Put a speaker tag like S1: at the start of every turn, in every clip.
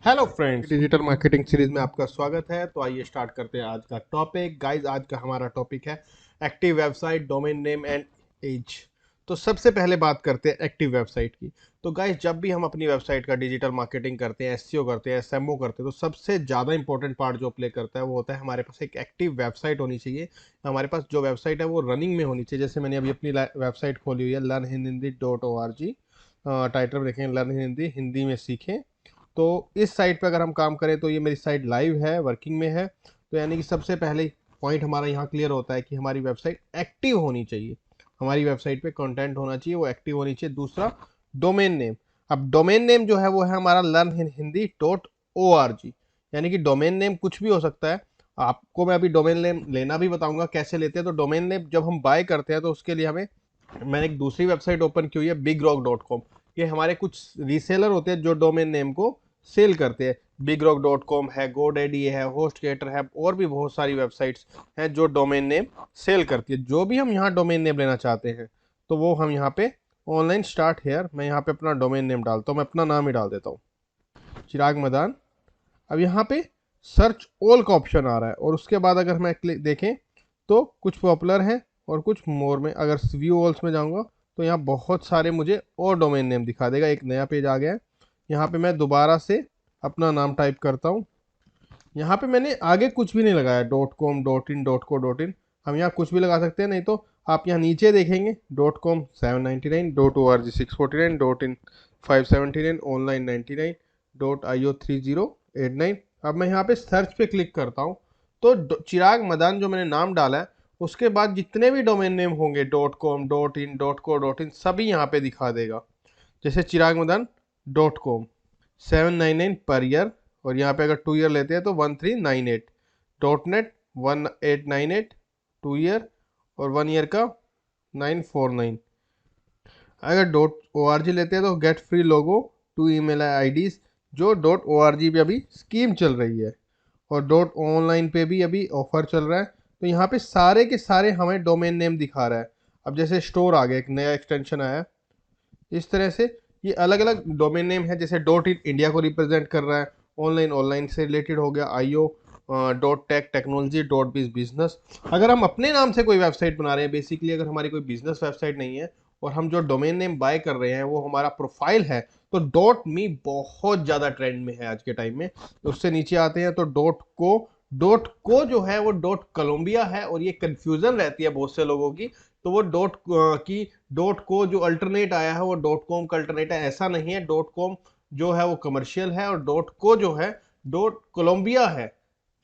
S1: Hello friends, digital marketing series में आपका स्वागत है। तो आइए स्टार्ट करते हैं आज का टॉपिक। गाइस, आज का हमारा टॉपिक है active website, domain name and age. तो सबसे पहले बात करते हैं एक्टिव वेबसाइट की। तो गाइस, जब भी हम अपनी वेबसाइट का डिजिटल मार्केटिंग करते हैं, एसईओ करते हैं, एसएमओ करते हैं, तो सबसे ज़्यादा इंपॉर्टेंट पार्ट जो प्ले करता है वो होता है हमारे पास एक एक्टिव वेबसाइट होनी चाहिए। हमारे पास जो वेबसाइट है वो रनिंग में होनी चाहिए। जैसे मैंने अभी अपनी वेबसाइट खोली हुई है learnhindi.org। टाइटल में देखें, लर्न हिंदी, हिंदी में सीखें। तो इस साइट पे अगर हम काम करें तो ये मेरी साइट लाइव है, वर्किंग में है। तो यानी कि सबसे पहले पॉइंट हमारा यहाँ क्लियर होता है कि हमारी वेबसाइट एक्टिव होनी चाहिए। हमारी वेबसाइट पे कंटेंट होना चाहिए, वो एक्टिव होनी चाहिए। दूसरा, डोमेन नेम। अब डोमेन नेम जो है वो है हमारा learnhindi.org। यानी कि डोमेन नेम कुछ भी हो सकता है। आपको मैं अभी डोमेन नेम लेना भी बताऊंगा कैसे लेते हैं। तो डोमेन नेम जब हम बाय करते हैं तो उसके लिए हमें, मैंने एक दूसरी वेबसाइट ओपन की हुई है bigrok.com। ये हमारे कुछ रीसेलर होते हैं जो डोमेन नेम को सेल करते हैं। bigrok.com है, GoDaddy है, HostGator है, और भी बहुत सारी वेबसाइट्स हैं जो डोमेन नेम सेल करती है। जो भी हम यहाँ डोमेन नेम लेना चाहते हैं तो वो हम यहाँ पे ऑनलाइन स्टार्ट हेयर, मैं यहाँ पे अपना डोमेन नेम डालता हूँ। मैं अपना नाम ही डाल देता हूँ, चिराग मदान। अब यहाँ पे सर्च ऑल का ऑप्शन आ रहा है, और उसके बाद अगर मैं क्लिक देखें तो कुछ पॉपुलर है और कुछ मोर में। अगर व्यू ऑल्स में जाऊँगा तो यहाँ बहुत सारे मुझे और डोमेन नेम दिखा देगा। एक नया पेज आ गया है। यहाँ पे मैं दोबारा से अपना नाम टाइप करता हूँ। यहाँ पे मैंने आगे कुछ भी नहीं लगाया, .com, .in, .co, .in। हम यहाँ कुछ भी लगा सकते हैं। नहीं तो आप यहाँ नीचे देखेंगे .com 799, .org 649, .in 579, online 99, .io 3089। अब मैं यहाँ पे सर्च पे क्लिक करता हूँ तो चिराग मदान जो मैंने नाम डाला है उसके बाद जितने भी डोमेन नेम होंगे .com, .in, .co, .in सभी यहाँ पे दिखा देगा। जैसे चिराग मदान .com 799 पर ईयर, और यहाँ पे अगर 2 ईयर लेते हैं तो 1398। .net 1898 2 ईयर, और 1 ईयर का 949। अगर .org लेते हैं तो गेट फ्री लोगो 2 email IDs, जो .org पे अभी स्कीम चल रही है, और .online पे भी अभी ऑफर चल रहा है। तो यहाँ पे सारे के सारे हमें डोमेन नेम दिखा रहा है। अब जैसे स्टोर आ गया, एक नया एक्सटेंशन आया, इस तरह से ये अलग अलग डोमेन नेम है। जैसे .in इंडिया को रिप्रेजेंट कर रहा है, ऑनलाइन ऑनलाइन से रिलेटेड हो गया, IO .tech technology, .biz business. अगर हम अपने नाम से कोई वेबसाइट बना रहे हैं, बेसिकली अगर हमारी कोई बिजनेस वेबसाइट नहीं है और हम जो डोमेन नेम बाय कर रहे हैं वो हमारा प्रोफाइल है, तो .me बहुत ज़्यादा ट्रेंड में है आज के टाइम में। तो उससे नीचे आते हैं तो .co जो है वो .colombia है, और ये कंफ्यूजन रहती है बहुत से लोगों की। तो वो की .co जो अल्टरनेट आया है वो .com का अल्टरनेट है, ऐसा नहीं है। .com जो है वो कमर्शियल है, और .co जो है .colombia है।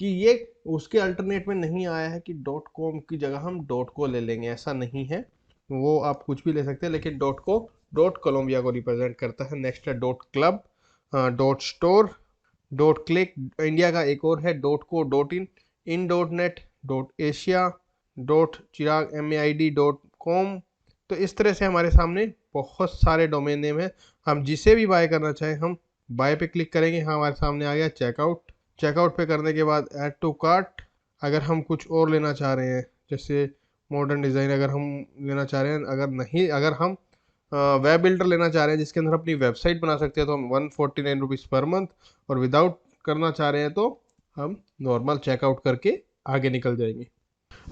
S1: कि ये उसके अल्टरनेट में नहीं आया है कि .com की जगह हम .co ले लेंगे, ऐसा नहीं है। वो आप कुछ भी ले सकते हैं, लेकिन .co .colombia को रिप्रेजेंट करता है। नेक्स्ट है .club, .store, .click, इंडिया का एक और है .co, .in, in.net, .asia, .chirag maid .com। तो इस तरह से हमारे सामने बहुत सारे डोमेन नेम है। हम जिसे भी बाय करना चाहें, हम बाय पे क्लिक करेंगे, हाँ हमारे सामने आ गया चेकआउट। चेकआउट पे करने के बाद ऐड टू कार्ट। अगर हम कुछ और लेना चाह रहे हैं, जैसे मॉडर्न डिज़ाइन अगर हम लेना चाह रहे हैं, अगर नहीं, अगर हम वेब बिल्डर लेना चाह रहे हैं जिसके अंदर अपनी वेबसाइट बना सकते हैं, तो हम 149 रुपीज़ पर मंथ। और विदाउट करना चाह रहे हैं तो हम नॉर्मल चेकआउट करके आगे निकल जाएंगे।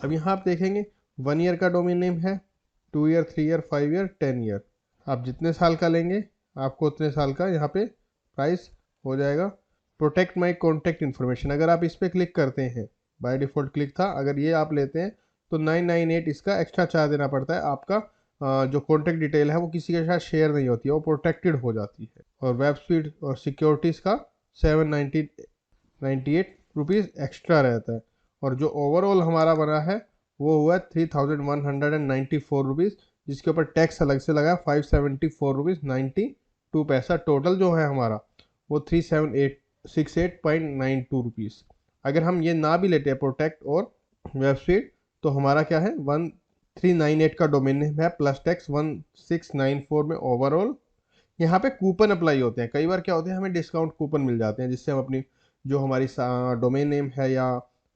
S1: अब यहाँ आप देखेंगे 1 ईयर का डोमेन नेम है, 2 ईयर, 3 ईयर, 5 ईयर, 10 ईयर। आप जितने साल का लेंगे आपको उतने साल का यहाँ पे प्राइस हो जाएगा। प्रोटेक्ट माई कॉन्टैक्ट इन्फॉर्मेशन, अगर आप इस पर क्लिक करते हैं, बाय डिफ़ॉल्ट क्लिक था, अगर ये आप लेते हैं तो 998 इसका एक्स्ट्रा चार्ज देना पड़ता है। आपका जो कॉन्टैक्ट डिटेल है वो किसी के साथ शेयर नहीं होती है, वो प्रोटेक्टेड हो जाती है। और वेब स्पीड और सिक्योरिटीज़ का 798 रुपीज़ एक्स्ट्रा रहता है। और जो ओवरऑल हमारा बना है वो हुआ 3194 रुपीज़, जिसके ऊपर टैक्स अलग से लगा 574 रुपीज़ 92 पैसा। टोटल जो है हमारा वो 3768.92 रुपीज़। अगर हम ये ना भी लेते हैं प्रोटेक्ट और वेबसाइट, तो हमारा क्या है, 1398 का डोमेन नेम है, प्लस टैक्स 1694 में ओवरऑल। यहाँ पे कूपन अप्लाई होते हैं। कई बार क्या होते हैं, हमें डिस्काउंट कूपन मिल जाते हैं जिससे हम अपनी जो हमारी डोमेन नेम है या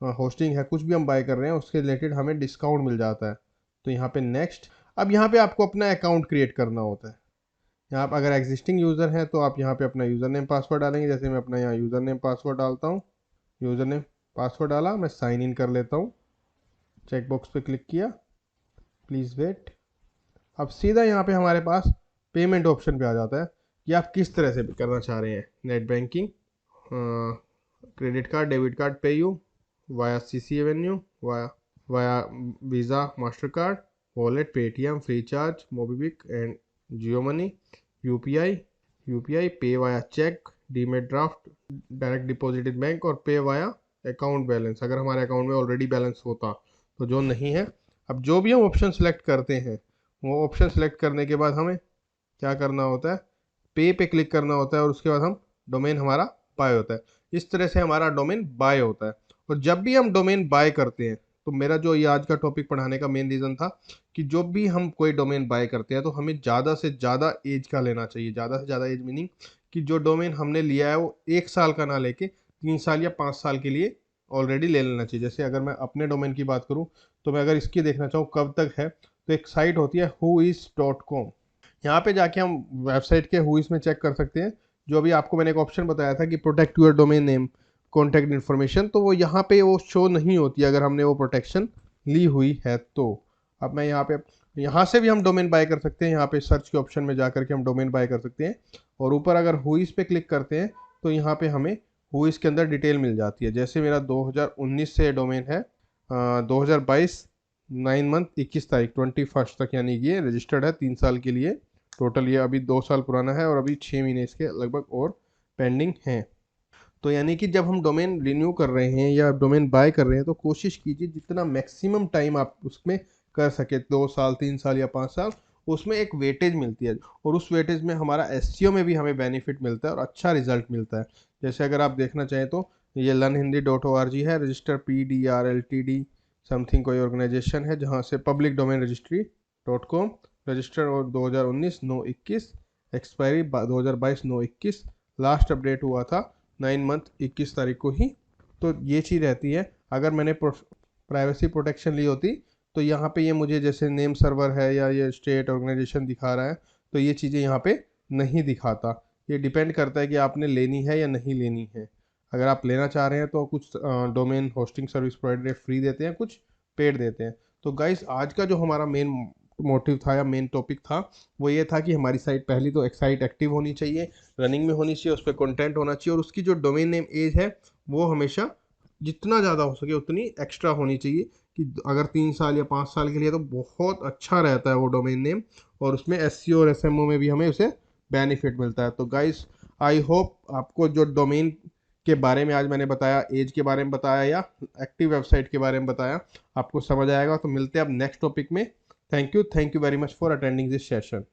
S1: होस्टिंग है, कुछ भी हम बाय कर रहे हैं उसके रिलेटेड हमें डिस्काउंट मिल जाता है। तो यहाँ पे नेक्स्ट। अब यहाँ पे आपको अपना अकाउंट क्रिएट करना होता है। यहाँ पर अगर एग्जिस्टिंग यूज़र हैं तो आप यहाँ पे अपना यूज़र नेम पासवर्ड डालेंगे। जैसे मैं अपना यहाँ यूज़र नेम पासवर्ड डालता हूँ, यूज़र नेम पासवर्ड डाला, मैं साइन इन कर लेता हूँ, चेकबॉक्स पे क्लिक किया, प्लीज़ वेट। अब सीधा यहाँ पे हमारे पास पेमेंट ऑप्शन पे आ जाता है कि आप किस तरह से करना चाह रहे हैं। Net banking, credit card, debit card, PayU, via CCAvenue, via via Visa, Mastercard, wallet, Paytm, Freecharge, MobiKwik and Jio money, UPI, pay via cheque, demand draft, direct deposited bank और pay via account balance, अगर हमारे account में already balance होता तो, जो नहीं है। अब जो भी हम ऑप्शन सेलेक्ट करते हैं, वो ऑप्शन सेलेक्ट करने के बाद हमें क्या करना होता है, पे क्लिक करना होता है और उसके बाद हम डोमेन हमारा बाय होता है। इस तरह से हमारा डोमेन बाय होता है। और जब भी हम डोमेन बाय करते हैं, तो मेरा जो ये आज का टॉपिक पढ़ाने का मेन रीज़न था कि जो भी हम कोई डोमेन बाय करते हैं तो हमें ज़्यादा से ज़्यादा एज का लेना चाहिए। ज़्यादा से ज़्यादा एज मीनिंग कि जो डोमेन हमने लिया है वो 1 साल का ना लेके 3 साल या 5 साल के लिए ऑलरेडी ले लेना चाहिए। जैसे अगर मैं अपने डोमेन की बात करूँ, तो मैं अगर इसकी देखना चाहूँ कब तक है, तो एक साइट होती है whois.com। यहाँ पे जाके हम वेबसाइट के हुईस में चेक कर सकते हैं। जो अभी आपको मैंने एक ऑप्शन बताया था कि protect your domain name contact information, तो वो यहाँ पे वो शो नहीं होती अगर हमने वो प्रोटेक्शन ली हुई है तो। अब मैं यहाँ से भी हम डोमेन बाय कर सकते हैं। यहाँ पे सर्च के ऑप्शन में जा करके हम डोमेन बाय कर सकते हैं और ऊपर अगर हुईस पे क्लिक करते हैं तो यहाँ पे हमें हुईस के अंदर डिटेल मिल जाती है। जैसे मेरा 2019 से डोमेन है, 2022 9 मंथ 21 तारीख 21 तक, यानी कि ये रजिस्टर्ड है 3 साल के लिए। टोटल ये अभी 2 साल पुराना है और अभी 6 महीने इसके लगभग और पेंडिंग हैं। तो यानी कि जब हम डोमेन रिन्यू कर रहे हैं या डोमेन बाय कर रहे हैं तो कोशिश कीजिए जितना मैक्सिमम टाइम आप उसमें कर सके, 2 साल, 3 साल या 5 साल, उसमें एक वेटेज मिलती है और उस वेटेज में हमारा एसईओ में भी हमें बेनिफिट मिलता है और अच्छा रिजल्ट मिलता है। जैसे अगर आप देखना चाहें तो ये learnhindi.org है, रजिस्टर PDRLTD समथिंग कोई ऑर्गेनाइजेशन है, जहाँ से public domain registry .com, register और 2019/9/21, एक्सपायरी 2022/9/21, लास्ट अपडेट हुआ था 9 मंथ 21 तारीख को ही। तो ये चीज़ रहती है। अगर मैंने प्राइवेसी प्रोटेक्शन ली होती तो यहाँ पे ये मुझे जैसे नेम सर्वर है या ये स्टेट ऑर्गेनाइजेशन दिखा रहा है, तो ये चीज़ें यहाँ पे नहीं दिखाता। ये डिपेंड करता है कि आपने लेनी है या नहीं लेनी है। अगर आप लेना चाह रहे हैं तो कुछ domain hosting service provider free देते हैं, कुछ पेड देते हैं। तो गाइस आज का जो हमारा मेन मोटिव था या मेन टॉपिक था वो ये था कि हमारी साइट, पहली तो एक साइट एक्टिव होनी चाहिए, रनिंग में होनी चाहिए, उस पर कंटेंट होना चाहिए और उसकी जो डोमेन नेम एज है वो हमेशा जितना ज़्यादा हो सके उतनी एक्स्ट्रा होनी चाहिए। कि अगर 3 साल या 5 साल के लिए तो बहुत अच्छा रहता है वो डोमेन नेम, और उसमें एसईओ और एसएमओ में भी हमें उसे बेनिफिट मिलता है। तो गाइस आई होप आपको जो डोमेन के बारे में आज मैंने बताया, एज के बारे में बताया या एक्टिव वेबसाइट के बारे में बताया, आपको समझ आएगा। तो मिलते हैं अब नेक्स्ट टॉपिक में। Thank you very much for attending this session.